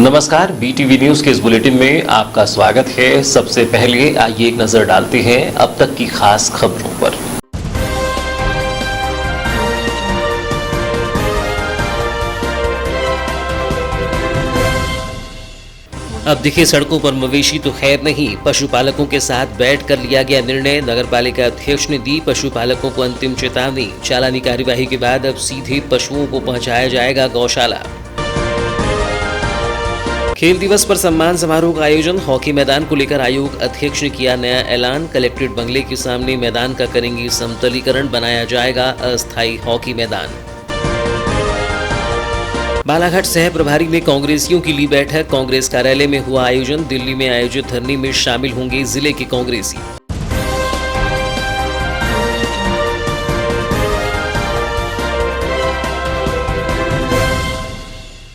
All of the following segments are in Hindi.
नमस्कार, बीटीवी न्यूज के इस बुलेटिन में आपका स्वागत है। सबसे पहले आइए एक नजर डालते हैं अब तक की खास खबरों पर। अब दिखे सड़कों पर मवेशी तो खैर नहीं, पशुपालकों के साथ बैठकर लिया गया निर्णय। नगरपालिका अध्यक्ष ने दी पशुपालकों को अंतिम चेतावनी। चालानी कार्यवाही के बाद अब सीधे पशुओं को पहुंचाया जाएगा गौशाला। खेल दिवस पर सम्मान समारोह का आयोजन। हॉकी मैदान को लेकर आयोग अध्यक्ष ने किया नया ऐलान। कलेक्ट्रेट बंगले के सामने मैदान का करेंगे समतलीकरण, बनाया जाएगा अस्थायी हॉकी मैदान। बालाघाट सह प्रभारी ने कांग्रेसियों की ली बैठक। कांग्रेस कार्यालय में हुआ आयोजन। दिल्ली में आयोजित धरने में शामिल होंगे जिले के कांग्रेसी।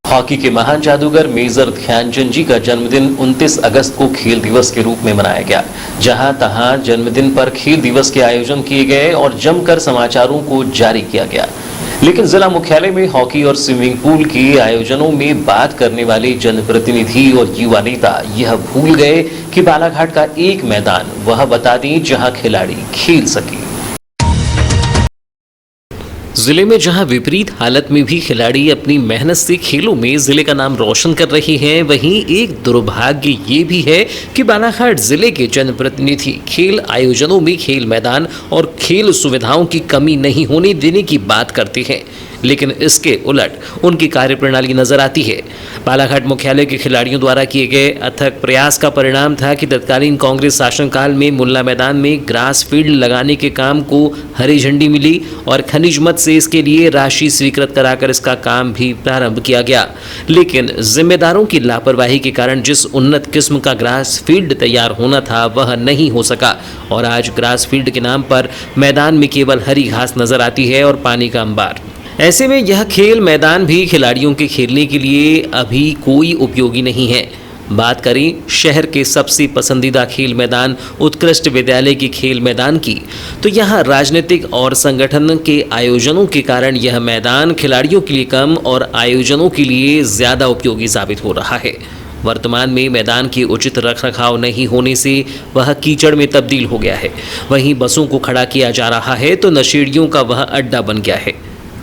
हॉकी के महान जादूगर मेजर ध्यानचंद जी का जन्मदिन 29 अगस्त को खेल दिवस के रूप में मनाया गया। जहां तहां जन्मदिन पर खेल दिवस के आयोजन किए गए और जमकर समाचारों को जारी किया गया। लेकिन जिला मुख्यालय में हॉकी और स्विमिंग पूल के आयोजनों में बात करने वाले जनप्रतिनिधि और युवा नेता यह भूल गए कि बालाघाट का एक मैदान वह बता दें जहां खिलाड़ी खेल सके। जिले में जहां विपरीत हालत में भी खिलाड़ी अपनी मेहनत से खेलों में जिले का नाम रोशन कर रहे हैं, वहीं एक दुर्भाग्य ये भी है कि बालाघाट जिले के जनप्रतिनिधि खेल आयोजनों में खेल मैदान और खेल सुविधाओं की कमी नहीं होने देने की बात करते हैं, लेकिन इसके उलट उनकी कार्यप्रणाली नजर आती है। बालाघाट मुख्यालय के खिलाड़ियों द्वारा किए गए अथक प्रयास का परिणाम था कि तत्कालीन कांग्रेस शासनकाल में मुल्ला मैदान में ग्रास फील्ड लगाने के काम को हरी झंडी मिली और खनिज मद से इसके लिए राशि स्वीकृत कराकर इसका काम भी प्रारंभ किया गया। लेकिन जिम्मेदारों की लापरवाही के कारण जिस उन्नत किस्म का ग्रास फील्ड तैयार होना था वह नहीं हो सका और आज ग्रास फील्ड के नाम पर मैदान में केवल हरी घास नजर आती है और पानी का अंबार। ऐसे में यह खेल मैदान भी खिलाड़ियों के खेलने के लिए अभी कोई उपयोगी नहीं है। बात करें शहर के सबसे पसंदीदा खेल मैदान उत्कृष्ट विद्यालय के खेल मैदान की, तो यहाँ राजनीतिक और संगठन के आयोजनों के कारण यह मैदान खिलाड़ियों के लिए कम और आयोजनों के लिए ज़्यादा उपयोगी साबित हो रहा है। वर्तमान में मैदान के उचित रखरखाव नहीं होने से वह कीचड़ में तब्दील हो गया है। वहीं बसों को खड़ा किया जा रहा है तो नशेड़ियों का वह अड्डा बन गया है।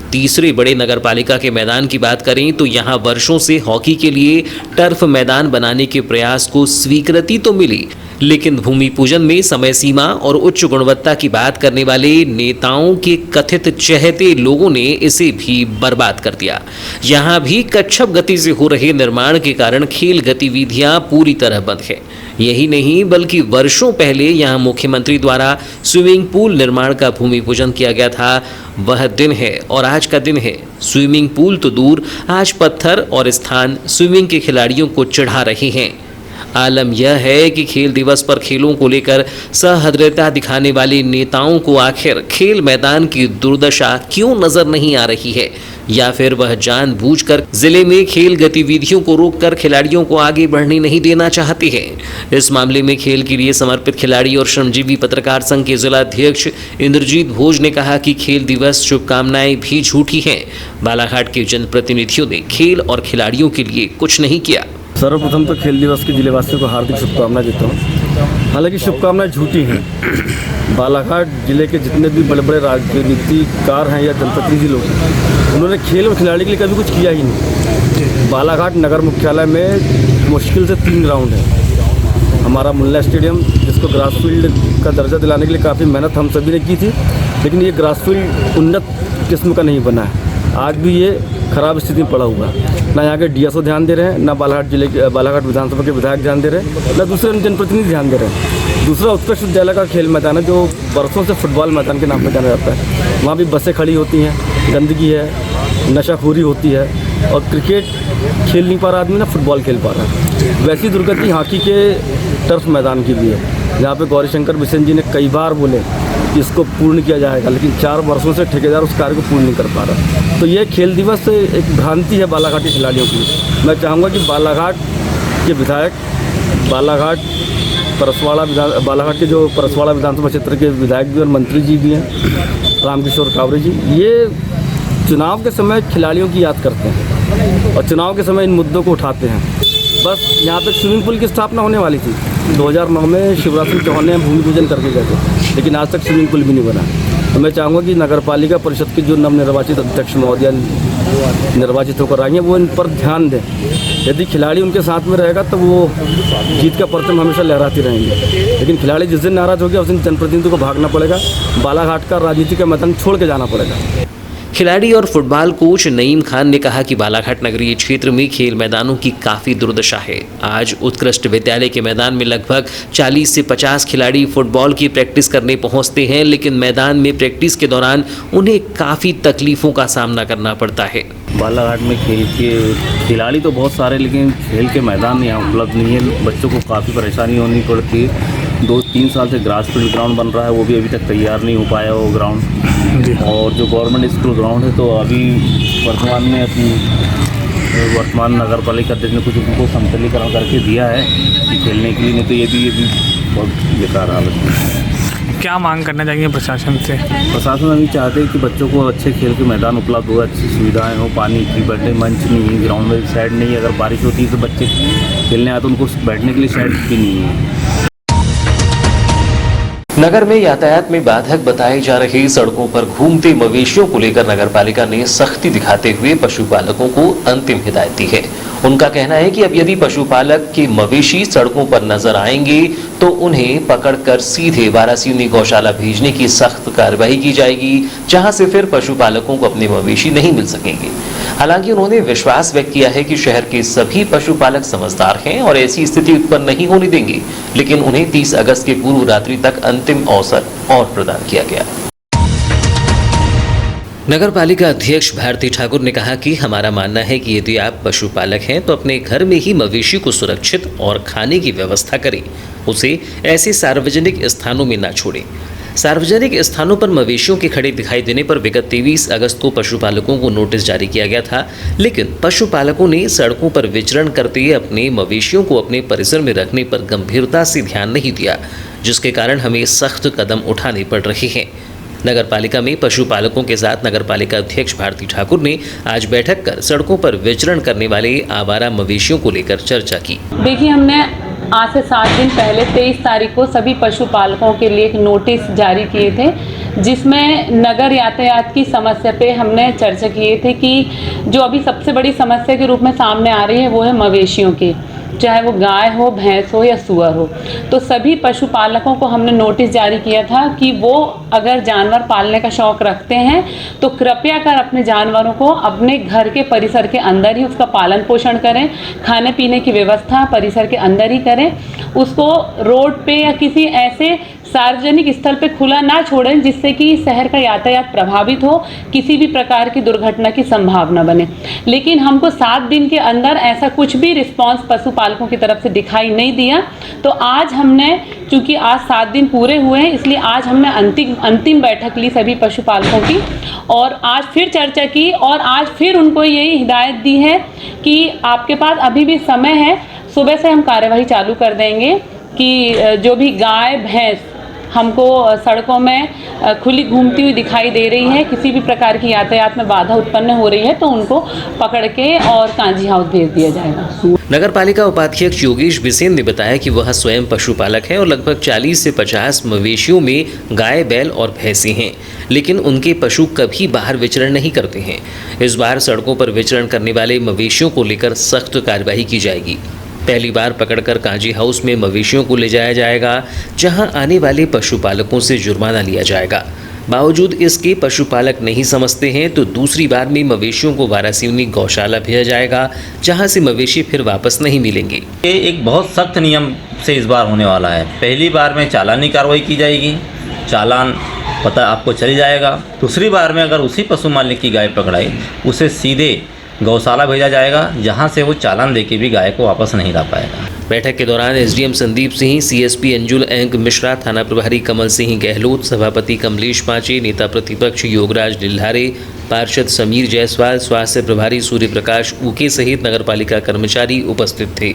तीसरे बड़े नगरपालिका के मैदान की बात करें तो यहाँ वर्षों से हॉकी के लिए टर्फ मैदान बनाने के प्रयास को स्वीकृति तो मिली, लेकिन भूमि पूजन में समय सीमा और उच्च गुणवत्ता की बात करने वाले नेताओं के कथित चहेते लोगों ने इसे भी बर्बाद कर दिया। यहाँ भी कच्छप गति से हो रहे निर्माण के कारण खेल गतिविधियां पूरी तरह बंद है। यही नहीं बल्कि वर्षों पहले यहाँ मुख्यमंत्री द्वारा स्विमिंग पूल निर्माण का भूमि पूजन किया गया था। वह दिन है और आज का दिन है। स्विमिंग पूल तो दूर, आज पत्थर और स्थान स्विमिंग के खिलाड़ियों को चढ़ा रहे हैं। आलम यह है कि खेल दिवस पर खेलों को लेकर सहृदयता दिखाने वाले नेताओं को आखिर खेल मैदान की दुर्दशा क्यों नजर नहीं आ रही है, या फिर वह जानबूझकर जिले में खेल गतिविधियों को रोककर खिलाड़ियों को आगे बढ़ने नहीं देना चाहते हैं। इस मामले में खेल के लिए समर्पित खिलाड़ी और श्रमजीवी पत्रकार संघ के जिला अध्यक्ष इंद्रजीत भोज ने कहा कि खेल दिवस शुभकामनाएं भी झूठी हैं। बालाघाट के जनप्रतिनिधियों ने खेल और खिलाड़ियों के लिए कुछ नहीं किया। सर्वप्रथम तो खेल दिवस के जिलेवासियों को हार्दिक शुभकामनाएं देता हूँ। हालांकि शुभकामनाएं झूठी हैं। बालाघाट जिले के जितने भी बड़े बड़े राजनीतिकार हैं या जनप्रतिनिधि लोग हैं, उन्होंने खेल और खिलाड़ी के लिए कभी कुछ किया ही नहीं। बालाघाट नगर मुख्यालय में मुश्किल से 3 ग्राउंड है। हमारा मुल्ला स्टेडियम, जिसको ग्रास फील्ड का दर्जा दिलाने के लिए काफ़ी मेहनत हम सभी ने की थी, लेकिन ये ग्रास फील्ड उन्नत किस्म का नहीं बना है। आज भी ये खराब स्थिति में पड़ा हुआ है। ना यहाँ के डीएसओ ध्यान दे रहे हैं, ना बालाघाट विधानसभा के विधायक ध्यान दे रहे हैं, ना दूसरे जनप्रतिनिधि ध्यान दे रहे हैं। दूसरा उत्कृष्ट विद्यालय का खेल मैदान है जो वर्षों से फुटबॉल मैदान के नाम पर जाना जाता है। वहाँ भी बसें खड़ी होती हैं, गंदगी है, नशाखोरी होती है और क्रिकेट खेल नहीं पा रहा आदमी, ना फुटबॉल खेल पा रहा। वैसी दुर्गति हॉकी के टर्फ मैदान की भी है, जहाँ पे गौरीशंकर बिसेन जी ने कई बार बोले कि इसको पूर्ण किया जाएगा, लेकिन 4 वर्षों से ठेकेदार उस कार्य को पूर्ण नहीं कर पा रहा। तो ये खेल दिवस एक भ्रांति है बालाघाट के खिलाड़ियों की। मैं चाहूँगा कि बालाघाट के विधायक, बालाघाट के जो परसवाड़ा विधानसभा क्षेत्र के विधायक भी और मंत्री जी भी हैं, रामकिशोर कावरे जी, ये चुनाव के समय खिलाड़ियों की याद करते हैं और चुनाव के समय इन मुद्दों को उठाते हैं। बस यहाँ पे स्विमिंग पूल की स्थापना होने वाली थी 2009 में शिवराज सिंह चौहान ने भूमि पूजन करके गए थे, लेकिन आज तक स्विमिंग पूल भी नहीं बना। तो मैं चाहूँगा कि नगर पालिका परिषद की जो नवनिर्वाचित अध्यक्ष महोदया निर्वाचित होकर आई हैं वो इन पर ध्यान दें। यदि खिलाड़ी उनके साथ में रहेगा तो वो जीत का परचम हमेशा लहराती रहेंगे, लेकिन खिलाड़ी जिस दिन नाराज़ हो गया उस दिन जनप्रतिनिधि को भागना पड़ेगा, बालाघाट का राजनीति का मैदान छोड़ के जाना पड़ेगा। खिलाड़ी और फुटबॉल कोच नईम खान ने कहा कि बालाघाट नगरीय क्षेत्र में खेल मैदानों की काफ़ी दुर्दशा है। आज उत्कृष्ट विद्यालय के मैदान में लगभग 40 से 50 खिलाड़ी फुटबॉल की प्रैक्टिस करने पहुंचते हैं, लेकिन मैदान में प्रैक्टिस के दौरान उन्हें काफ़ी तकलीफ़ों का सामना करना पड़ता है। बालाघाट में खेल के खिलाड़ी तो बहुत सारे, लेकिन खेल के मैदान यहाँ उपलब्ध नहीं है। बच्चों को काफ़ी परेशानी होनी पड़ती है। 2-3 साल से ग्रास फील्ड ग्राउंड बन रहा है, वो भी अभी तक तैयार नहीं हो पाया वो ग्राउंड। और जो गवर्नमेंट स्कूल ग्राउंड है तो अभी वर्तमान में अपनी वर्तमान नगर पालिका अध्यक्ष ने कुछ उनको समतलीकरण करके दिया है कि खेलने के लिए, नहीं तो ये भी बहुत बेकार हालत है। क्या मांग करना चाहिए प्रशासन से? प्रशासन अभी चाहते हैं कि बच्चों को अच्छे खेल के मैदान उपलब्ध हो, अच्छी सुविधाएं हो, पानी की बैठने मंच नहीं है, ग्राउंड में साइड नहीं है। अगर बारिश होती है तो बच्चे खेलने आते तो उनको बैठने के लिए साइड भी नहीं है। नगर में यातायात में बाधक बताई जा रही सड़कों पर घूमते मवेशियों को लेकर नगर पालिका ने सख्ती दिखाते हुए पशुपालकों को अंतिम हिदायत दी है। उनका कहना है कि अब यदि पशुपालक के मवेशी सड़कों पर नजर आएंगे तो उन्हें पकड़कर सीधे वारासिवनी गौशाला भेजने की सख्त कार्रवाई की जाएगी, जहां से फिर पशुपालकों को अपने मवेशी नहीं मिल सकेंगे। हालांकि उन्होंने विश्वास व्यक्त किया है कि शहर के सभी पशुपालक समझदार हैं और ऐसी स्थिति उत्पन्न नहीं होने देंगे, लेकिन उन्हें 30 अगस्त के पूर्व रात्रि तक अंतिम अवसर और प्रदान किया गया। नगर पालिका अध्यक्ष भारती ठाकुर ने कहा कि हमारा मानना है कि यदि आप पशुपालक हैं तो अपने घर में ही मवेशी को सुरक्षित और खाने की व्यवस्था करें, उसे ऐसे सार्वजनिक स्थानों में ना छोड़ें। सार्वजनिक स्थानों पर मवेशियों के खड़े दिखाई देने पर विगत 23 अगस्त को पशुपालकों को नोटिस जारी किया गया था, लेकिन पशुपालकों ने सड़कों पर विचरण करते अपने मवेशियों को अपने परिसर में रखने पर गंभीरता से ध्यान नहीं दिया, जिसके कारण हमें सख्त कदम उठाने पड़ रहे हैं। नगर पालिका में पशुपालकों के साथ नगर पालिका अध्यक्ष भारती ठाकुर ने आज बैठक कर सड़कों पर विचरण करने वाले आवारा मवेशियों को लेकर चर्चा की। देखिए, हमने आज से 7 दिन पहले 23 तारीख को सभी पशुपालकों के लिए एक नोटिस जारी किए थे, जिसमें नगर यातायात की समस्या पे हमने चर्चा किए थे कि जो अभी सबसे बड़ी समस्या के रूप में सामने आ रही है वो है मवेशियों की, चाहे वो गाय हो, भैंस हो या सूअर हो। तो सभी पशुपालकों को हमने नोटिस जारी किया था कि वो अगर जानवर पालने का शौक़ रखते हैं तो कृपया कर अपने जानवरों को अपने घर के परिसर के अंदर ही उसका पालन पोषण करें, खाने पीने की व्यवस्था परिसर के अंदर ही करें, उसको रोड पे या किसी ऐसे सार्वजनिक स्थल पे खुला ना छोड़ें जिससे कि शहर का यातायात प्रभावित हो, किसी भी प्रकार की दुर्घटना की संभावना बने। लेकिन हमको 7 दिन के अंदर ऐसा कुछ भी रिस्पांस पशुपालकों की तरफ से दिखाई नहीं दिया। तो आज हमने, चूंकि आज 7 दिन पूरे हुए हैं, इसलिए आज हमने अंतिम बैठक ली सभी पशुपालकों की और आज फिर चर्चा की और आज फिर उनको यही हिदायत दी है कि आपके पास अभी भी समय है, सुबह से हम कार्यवाही चालू कर देंगे कि जो भी गाय भैंस हमको सड़कों में खुली घूमती हुई दिखाई दे रही है, किसी भी प्रकार की यातायात में बाधा उत्पन्न हो रही है, तो उनको पकड़ के और कांजी हाउस भेज दिया जाएगा। नगर पालिका उपाध्यक्ष योगेश बिसेन ने बताया कि वह स्वयं पशुपालक हैं और लगभग 40 से 50 मवेशियों में गाय, बैल और भैंसें हैं, लेकिन उनके पशु कभी बाहर विचरण नहीं करते हैं। इस बार सड़कों पर विचरण करने वाले मवेशियों को लेकर सख्त कार्रवाई की जाएगी। पहली बार पकड़कर कांजी हाउस में मवेशियों को ले जाया जाएगा, जहां आने वाले पशुपालकों से जुर्माना लिया जाएगा। बावजूद इसके पशुपालक नहीं समझते हैं तो दूसरी बार में मवेशियों को वारासिवनी गौशाला भेजा जाएगा, जहां से मवेशी फिर वापस नहीं मिलेंगे। ये एक बहुत सख्त नियम से इस बार होने वाला है। पहली बार में चालानी कार्रवाई की जाएगी, चालान पता आपको चल जाएगा। दूसरी बार में अगर उसी पशु मालिक की गाय पकड़ाई, उसे सीधे गौशाला भेजा जाएगा, जहां से वो चालान देके भी गाय को वापस नहीं ला पाएगा। बैठक के दौरान एसडीएम संदीप सिंह, सीएसपी अंजुल एंक मिश्रा, थाना प्रभारी कमल सिंह गहलोत, सभापति कमलेश पांचे, नेता प्रतिपक्ष योगराज डिल्हारे, पार्षद समीर जायसवाल, स्वास्थ्य प्रभारी सूर्य प्रकाश ऊके सहित नगरपालिका कर्मचारी उपस्थित थे।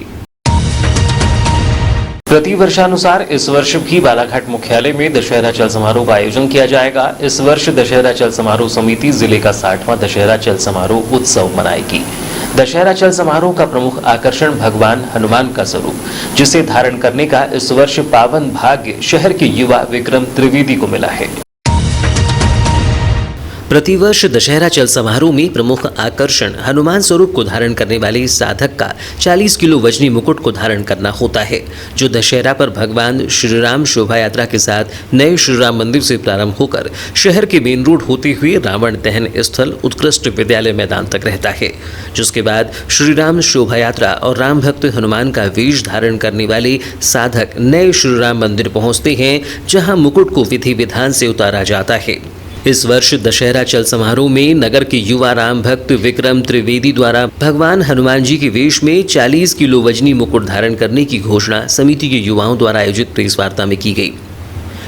प्रति वर्षानुसार इस वर्ष भी बालाघाट मुख्यालय में दशहरा चल समारोह का आयोजन किया जाएगा। इस वर्ष दशहरा चल समारोह समिति जिले का 60वां दशहरा चल समारोह उत्सव मनाएगी। दशहरा चल समारोह का प्रमुख आकर्षण भगवान हनुमान का स्वरूप, जिसे धारण करने का इस वर्ष पावन भाग्य शहर के युवा विक्रम त्रिवेदी को मिला है। प्रतिवर्ष दशहरा चल समारोह में प्रमुख आकर्षण हनुमान स्वरूप को धारण करने वाले साधक का 40 किलो वजनी मुकुट को धारण करना होता है, जो दशहरा पर भगवान श्री राम शोभा यात्रा के साथ नए श्री राम मंदिर से प्रारंभ होकर शहर के मेन रोड होते हुए रावण दहन स्थल उत्कृष्ट विद्यालय मैदान तक रहता है, जिसके बाद श्री राम शोभा यात्रा और राम भक्त हनुमान का वेश धारण करने वाले साधक नए श्री राम मंदिर पहुंचते हैं, जहां मुकुट को विधि विधान से उतारा जाता है। इस वर्ष दशहरा चल समारोह में नगर के युवा राम भक्त विक्रम त्रिवेदी द्वारा भगवान हनुमान जी के वेश में 40 किलो वजनी मुकुट धारण करने की घोषणा समिति के युवाओं द्वारा आयोजित प्रेस वार्ता में की गई।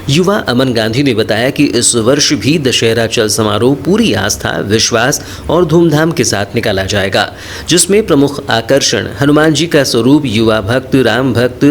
युवा अमन गांधी ने बताया कि इस वर्ष भी दशहरा चल समारोह पूरी आस्था, विश्वास और धूमधाम के साथ निकाला जाएगा, जिसमें प्रमुख आकर्षण हनुमान जी का स्वरूप युवा भक्त राम भक्त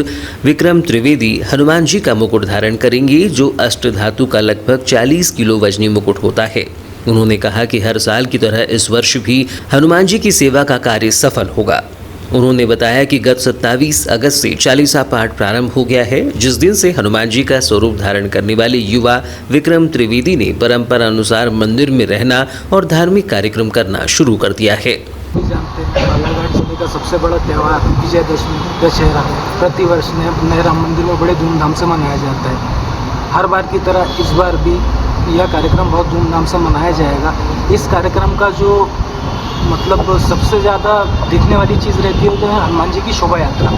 विक्रम त्रिवेदी हनुमान जी का मुकुट धारण करेंगे, जो अष्टधातु का लगभग 40 किलो वजनी मुकुट होता है। उन्होंने कहा कि हर साल की तरह इस वर्ष भी हनुमान जी की सेवा का कार्य सफल होगा। उन्होंने बताया कि गत 27 अगस्त से चालीसा पाठ प्रारंभ हो गया है, जिस दिन से हनुमान जी का स्वरूप धारण करने वाले युवा विक्रम त्रिवेदी ने परंपरा अनुसार मंदिर में रहना और धार्मिक कार्यक्रम करना शुरू कर दिया है। जानते हैं बालाघाट जिले का सबसे बड़ा त्यौहार विजयदशमी दशहरा प्रतिवर्ष नए राम मंदिर में बड़े धूमधाम से मनाया जाता है। हर बार की तरह इस बार भी यह कार्यक्रम बहुत धूमधाम से मनाया जाएगा। इस कार्यक्रम का जो मतलब सबसे ज़्यादा देखने वाली चीज़ रहती है वो है हनुमान जी की शोभा यात्रा।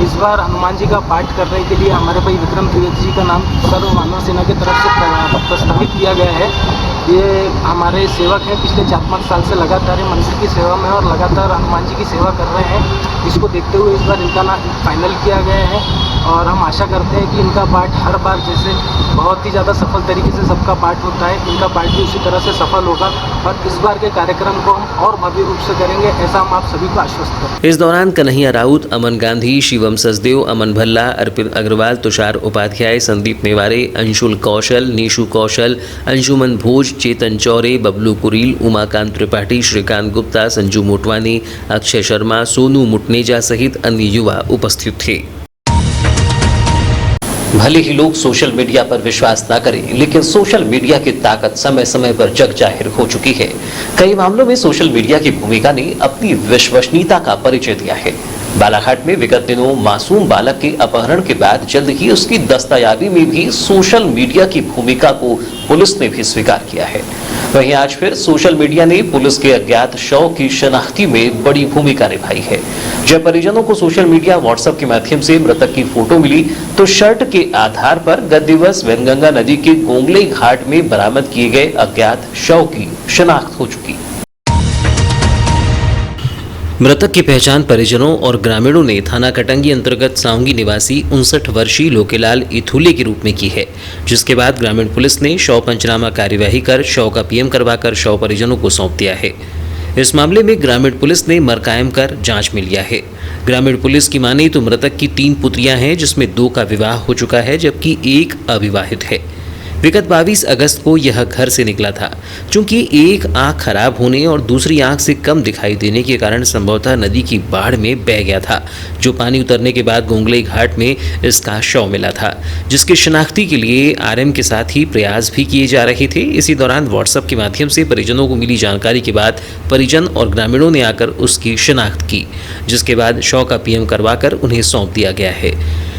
इस बार हनुमान जी का पाठ करने के लिए हमारे भाई विक्रम त्रिवेदी जी का नाम सर्व मानव सेना की तरफ से प्रस्तावित किया गया है। ये हमारे सेवक हैं, पिछले 4-5 साल से लगातार मंदिर की सेवा में और लगातार हनुमान जी की सेवा कर रहे हैं। इसको देखते हुए इस बार इनका नाम फाइनल किया गया है और हम आशा करते हैं कि इनका पाठ हर बार जैसे बहुत ही ज़्यादा सफल तरीके से सबका पाठ होता है, इनका पाठ भी उसी तरह से सफल होगा और इस बार के कार्यक्रम को हम और भव्य रूप से करेंगे, ऐसा हम आप सभी को आश्वस्त करते हैं। इस दौरान कन्हैया राउत, अमन गांधी, शिवम सचदेव, अमन भल्ला, अर्पित अग्रवाल, तुषार उपाध्याय, संदीप नेवारे, अंशुल कौशल, नीशु कौशल, अंशुमन भोज, चेतन चौरे, बबलू कुरील, उमाकांत त्रिपाठी, श्रीकांत गुप्ता, संजू मोटवानी, अक्षय शर्मा, सोनू मुटनेजा सहित अन्य युवा उपस्थित थे। भले ही लोग सोशल मीडिया पर विश्वास ना करें, लेकिन सोशल मीडिया की ताकत समय समय पर जग जाहिर हो चुकी है। कई मामलों में सोशल मीडिया की भूमिका ने अपनी विश्वसनीयता का परिचय दिया है। बालाघाट में विगत दिनों मासूम बालक के अपहरण के बाद जल्द ही उसकी दस्तयाबी में भी सोशल मीडिया की भूमिका को पुलिस ने भी स्वीकार किया है। वहीं आज फिर सोशल मीडिया ने पुलिस के अज्ञात शव की शनाख्ती में बड़ी भूमिका निभाई है। जब परिजनों को सोशल मीडिया व्हाट्सएप के माध्यम से मृतक की फोटो मिली, तो शर्ट के आधार पर गत दिवस वैनगंगा नदी के गोंगले घाट में बरामद किए गए अज्ञात शव की शनाख्त हो चुकी। मृतक की पहचान परिजनों और ग्रामीणों ने थाना कटंगी अंतर्गत साउंगी निवासी 59 वर्षीय लोकेलाल इथुले के रूप में की है, जिसके बाद ग्रामीण पुलिस ने शव पंचनामा कार्यवाही कर शव का पीएम करवाकर शव परिजनों को सौंप दिया है। इस मामले में ग्रामीण पुलिस ने मरकायम कर जांच में लिया है। ग्रामीण पुलिस की माने तो मृतक की 3 पुत्रियां हैं, जिसमें 2 का विवाह हो चुका है, जबकि 1 अविवाहित है। विगत 22 अगस्त को यह घर से निकला था। चूंकि एक आंख खराब होने और दूसरी आंख से कम दिखाई देने के कारण संभवतः नदी की बाढ़ में बह गया था, जो पानी उतरने के बाद गोंगले घाट में इसका शव मिला था, जिसकी शनाख्ती के लिए आरएम के साथ ही प्रयास भी किए जा रहे थे। इसी दौरान व्हाट्सएप के माध्यम से परिजनों को मिली जानकारी के बाद परिजन और ग्रामीणों ने आकर उसकी शनाख्त की, जिसके बाद शव का पीएम करवाकर उन्हें सौंप दिया गया है।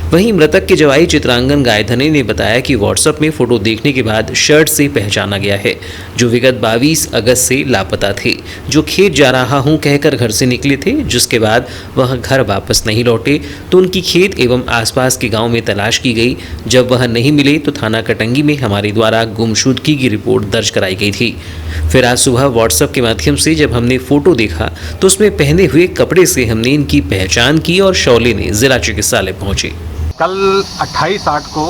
वहीं मृतक के जवाई चित्रांगन गायधने ने बताया कि व्हाट्सएप में फोटो देखने के बाद शर्ट से पहचाना गया है, जो विगत 22 अगस्त से लापता थे, जो खेत जा रहा हूं कहकर घर से निकले थे, जिसके बाद वह घर वापस नहीं लौटे तो उनकी खेत एवं आसपास के गांव में तलाश की गई। जब वह नहीं मिले तो थाना कटंगी में हमारे द्वारा गुमशुदगी की रिपोर्ट दर्ज कराई गई थी। फिर आज सुबह व्हाट्सएप के माध्यम से जब हमने फोटो देखा तो उसमें पहने हुए कपड़े से हमने इनकी पहचान की और शव लेने जिला चिकित्सालय पहुंचे। कल 28/8 को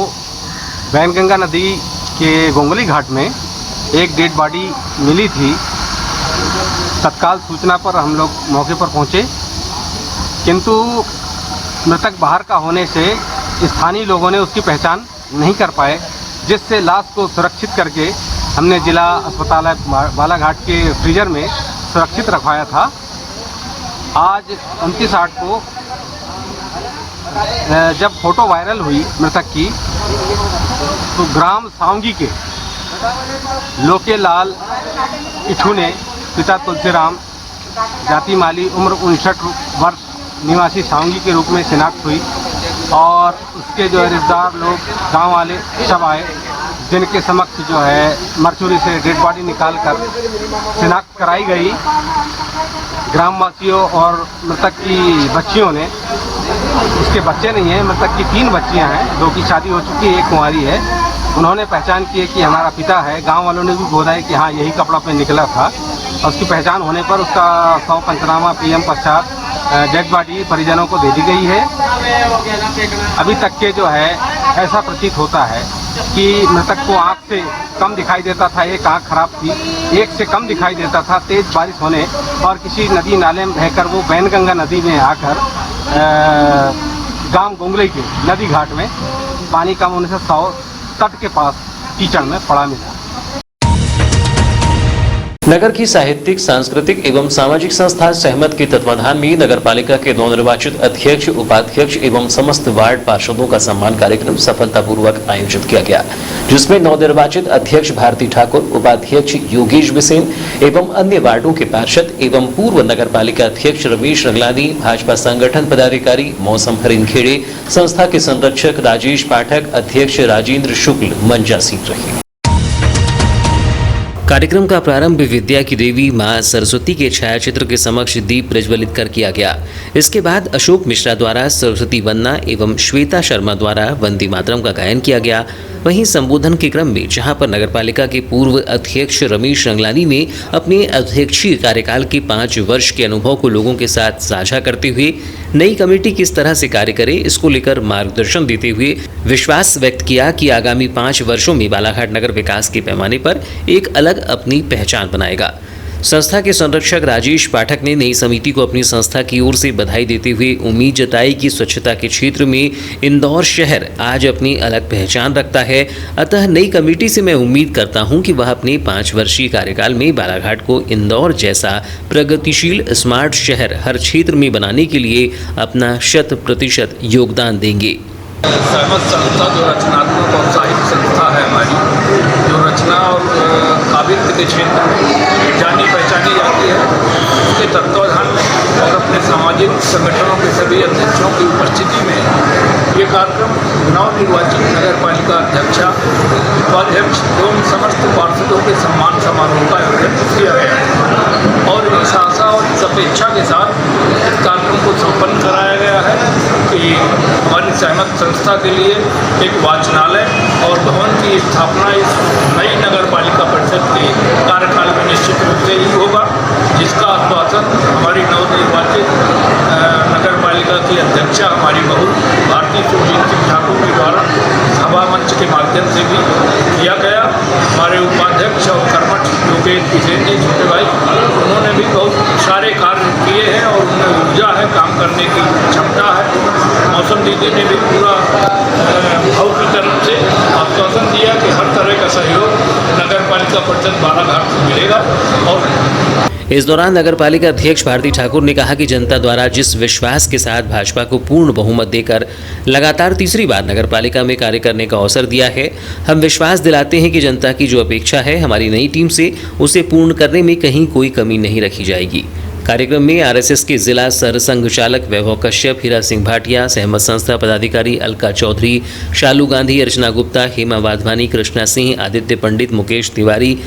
वैनगंगा नदी के गोंगली घाट में एक डेड बॉडी मिली थी। तत्काल सूचना पर हम लोग मौके पर पहुंचे, किंतु मृतक बाहर का होने से स्थानीय लोगों ने उसकी पहचान नहीं कर पाए, जिससे लाश को सुरक्षित करके हमने जिला अस्पताल बालाघाट के फ्रीजर में सुरक्षित रखवाया था। आज 29/8 को जब फोटो वायरल हुई मृतक की, तो ग्राम सावंगी के लोकेलाल इठू ने, पिता तुलसीराम, जाति माली, उम्र 59 वर्ष, निवासी सावंगी के रूप में शिनाख्त हुई। और उसके जो रिश्तेदार लोग, गांव वाले सब आए, जिनके समक्ष जो है मरचुरी से डेड बॉडी निकालकर शिनाख्त कराई गई। ग्रामवासियों और मृतक की बच्चियों ने, उसके बच्चे नहीं हैं, मृतक की 3 बच्चियां हैं, 2 की शादी हो चुकी है, 1 कुंवारी है। उन्होंने पहचान की है कि हमारा पिता है। गांव वालों ने भी बोला है कि हाँ यही कपड़ा पे निकला था। और उसकी पहचान होने पर उसका 100 पंचनामा PM पश्चात डेड बॉडी परिजनों को दे दी गई है। अभी तक के जो है ऐसा प्रतीत होता है कि मृतक को आँख से कम दिखाई देता था, एक आँख खराब थी, एक से कम दिखाई देता था। तेज़ बारिश होने और किसी नदी नाले में बहकर वो बैनगंगा नदी में आकर गांव गोंगले के नदी घाट में पानी कम होने से 100 तट के पास कीचड़ में पड़ा मिला। नगर की साहित्यिक, सांस्कृतिक एवं सामाजिक संस्था सहमत के तत्वाधान में नगर पालिका के नवनिर्वाचित अध्यक्ष, उपाध्यक्ष एवं समस्त वार्ड पार्षदों का सम्मान कार्यक्रम सफलतापूर्वक आयोजित किया गया, जिसमें नवनिर्वाचित अध्यक्ष भारती ठाकुर, उपाध्यक्ष योगेश बिसेन एवं अन्य वार्डों के पार्षद एवं पूर्व नगर पालिका अध्यक्ष रमेश रंगलानी, भाजपा संगठन पदाधिकारी मौसम हरिनखेड़े, संस्था के संरक्षक राजेश पाठक, अध्यक्ष राजेंद्र शुक्ल मंचासीन रहे। कार्यक्रम का प्रारंभ विद्या की देवी मां सरस्वती के छायाचित्र के समक्ष दीप प्रज्वलित कर किया गया। इसके बाद अशोक मिश्रा द्वारा सरस्वती वंदना एवं श्वेता शर्मा द्वारा वंदे मातरम का गायन किया गया। वहीं संबोधन के क्रम में जहां पर नगरपालिका के पूर्व अध्यक्ष रमेश रंगलानी ने अपने अध्यक्षीय कार्यकाल के 5 वर्ष के अनुभव को लोगों के साथ साझा करते हुए नई कमेटी किस तरह से कार्य करे इसको लेकर मार्गदर्शन देते हुए विश्वास व्यक्त किया कि आगामी 5 वर्षों में बालाघाट नगर विकास के पैमाने पर एक अलग अपनी पहचान बनाएगा। संस्था के संरक्षक राजेश पाठक ने नई समिति को अपनी संस्था की ओर से बधाई देते हुए उम्मीद जताई कि स्वच्छता के क्षेत्र में इंदौर शहर आज अपनी अलग पहचान रखता है। अतः नई कमेटी से मैं उम्मीद करता हूं कि वह अपने 5 वर्षीय कार्यकाल में बालाघाट को इंदौर जैसा प्रगतिशील स्मार्ट शहर हर क्षेत्र में बनाने के लिए अपना 100% योगदान देंगे। सहमत संस्था जो रचनात्मक और साहित्य संस्था है हमारी, जो रचना और काव्यित्य के क्षेत्र में जानी पहचानी जाती है, उसके तत्वाधान में और अपने सामाजिक संगठनों के सभी अध्यक्षों की उपस्थिति में ये कार्यक्रम नवनिर्वाचित नगर पालिका अध्यक्षा, उपाध्यक्ष एवं समस्त पार्षदों के सम्मान समारोह का आयोजन किया गया और इस आशा और इस अपेक्षा के साथ इस कार्यक्रम को संपन्न कराया गया है कि हमारी सहमत संस्था के लिए एक वाचनालय और भवन की स्थापना इस नई नगर पालिका परिषद के कार्यकाल में निश्चित रूप से ही होगा, जिसका आश्वासन हमारी नवनिर्वाचित नगर पालिका की अध्यक्षा हमारी बहू भारती ठाकुर के द्वारा सभा मंच के माध्यम से भी किया गया। हमारे उपाध्यक्ष और कर्मठ योगेश बिसेन जी, छोटे भाई, उन्होंने भी बहुत सारे कार्य किए हैं और उनमें ऊर्जा है, काम करने की क्षमता है। मौसम दीदी ने भी पूरा भाव की तरफ से आश्वासन दिया कि हर तरह का सहयोग नगर पालिका परिषद बालाघाट को मिलेगा। और इस दौरान नगरपालिका अध्यक्ष भारती ठाकुर ने कहा कि जनता द्वारा जिस विश्वास के साथ भाजपा को पूर्ण बहुमत देकर लगातार तीसरी बार नगरपालिका में कार्य करने का अवसर दिया है, हम विश्वास दिलाते हैं कि जनता की जो अपेक्षा है हमारी नई टीम से, उसे पूर्ण करने में कहीं कोई कमी नहीं रखी जाएगी। कार्यक्रम में आरएसएस के जिला सरसंघ चालक वैभव कश्यप, हीरा सिंह भाटिया, सहमत संस्था पदाधिकारी अलका चौधरी, शालू गांधी, अर्चना गुप्ता, हेमा वाधवानी, कृष्णा सिंह, आदित्य पंडित, मुकेश तिवारी,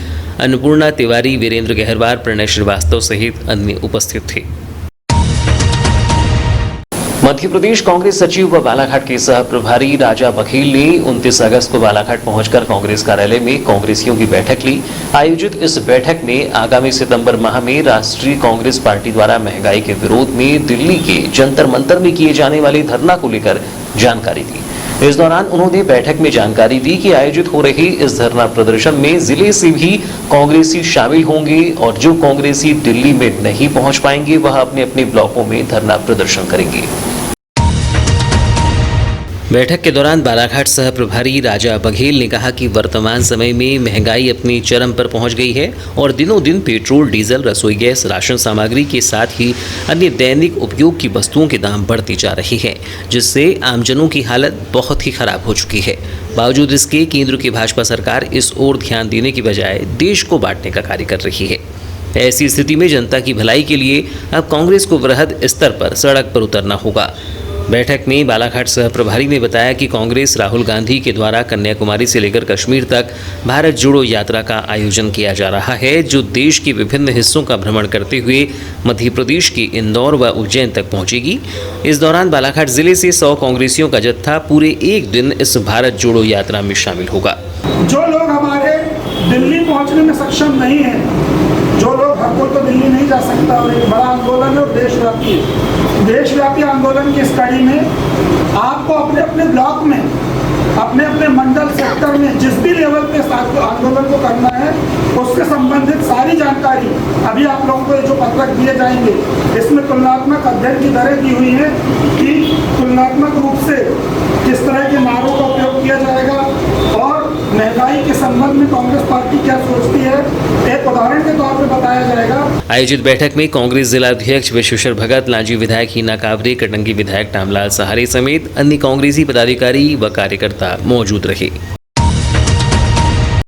अन्नपूर्णा तिवारी, वीरेंद्र गहरवार, प्रणय श्रीवास्तव सहित अन्य उपस्थित थे। मध्य प्रदेश कांग्रेस सचिव व बालाघाट के सह प्रभारी राजा बघेल ने 29 अगस्त को बालाघाट पहुंचकर कांग्रेस कार्यालय में कांग्रेसियों की बैठक ली। आयोजित इस बैठक में आगामी सितंबर माह में राष्ट्रीय कांग्रेस पार्टी द्वारा महंगाई के विरोध में दिल्ली के जंतर मंतर में किए जाने वाले धरना को लेकर जानकारी दी। इस दौरान उन्होंने बैठक में जानकारी दी कि आयोजित हो रहे इस धरना प्रदर्शन में जिले से भी कांग्रेसी शामिल होंगे और जो कांग्रेसी दिल्ली में नहीं पहुंच पाएंगे वह अपने अपने ब्लॉकों में धरना प्रदर्शन करेंगे। बैठक के दौरान बालाघाट सह प्रभारी राजा बघेल ने कहा कि वर्तमान समय में महंगाई अपनी चरम पर पहुंच गई है और दिनों दिन पेट्रोल, डीजल, रसोई गैस, राशन सामग्री के साथ ही अन्य दैनिक उपयोग की वस्तुओं के दाम बढ़ती जा रही हैं, जिससे आमजनों की हालत बहुत ही खराब हो चुकी है। बावजूद इसके केंद्र की भाजपा सरकार इस ओर ध्यान देने की बजाय देश को बांटने का कार्य कर रही है। ऐसी स्थिति में जनता की भलाई के लिए अब कांग्रेस को वृहद स्तर पर सड़क पर उतरना होगा। बैठक में बालाघाट सह प्रभारी ने बताया कि कांग्रेस राहुल गांधी के द्वारा कन्याकुमारी से लेकर कश्मीर तक भारत जोड़ो यात्रा का आयोजन किया जा रहा है, जो देश के विभिन्न हिस्सों का भ्रमण करते हुए मध्य प्रदेश के इंदौर व उज्जैन तक पहुंचेगी। इस दौरान बालाघाट जिले से 100 कांग्रेसियों का जत्था पूरे एक दिन इस भारत जोड़ो यात्रा में शामिल होगा। जो लोग हमारे दिल्ली पहुंचने में सक्षम नहीं है, जो लोग हर कोई तो दिल्ली नहीं जा सकता, और एक बड़ा आंदोलन है और देशव्यापी है। देशव्यापी आंदोलन की इस कड़ी में आपको अपने अपने ब्लॉक में, अपने अपने मंडल, सेक्टर में जिस भी लेवल पे आंदोलन को करना है, उससे संबंधित सारी जानकारी अभी आप लोगों को जो पत्रक दिए जाएंगे, इसमें तुलनात्मक अध्ययन की दरें दी हुई हैं कि तुलनात्मक रूप से किस तरह के नारों का उपयोग किया जाएगा और महंगाई के संबंध में कांग्रेस पार्टी क्या सोचती है, एक उदाहरण के तौर पर बताया जाएगा। आयोजित बैठक में कांग्रेस जिला अध्यक्ष विश्वेश्वर भगत, लांजी विधायक हीना कावरे, कटंगी विधायक टामलाल सहारे समेत अन्य कांग्रेसी पदाधिकारी व कार्यकर्ता मौजूद रहे।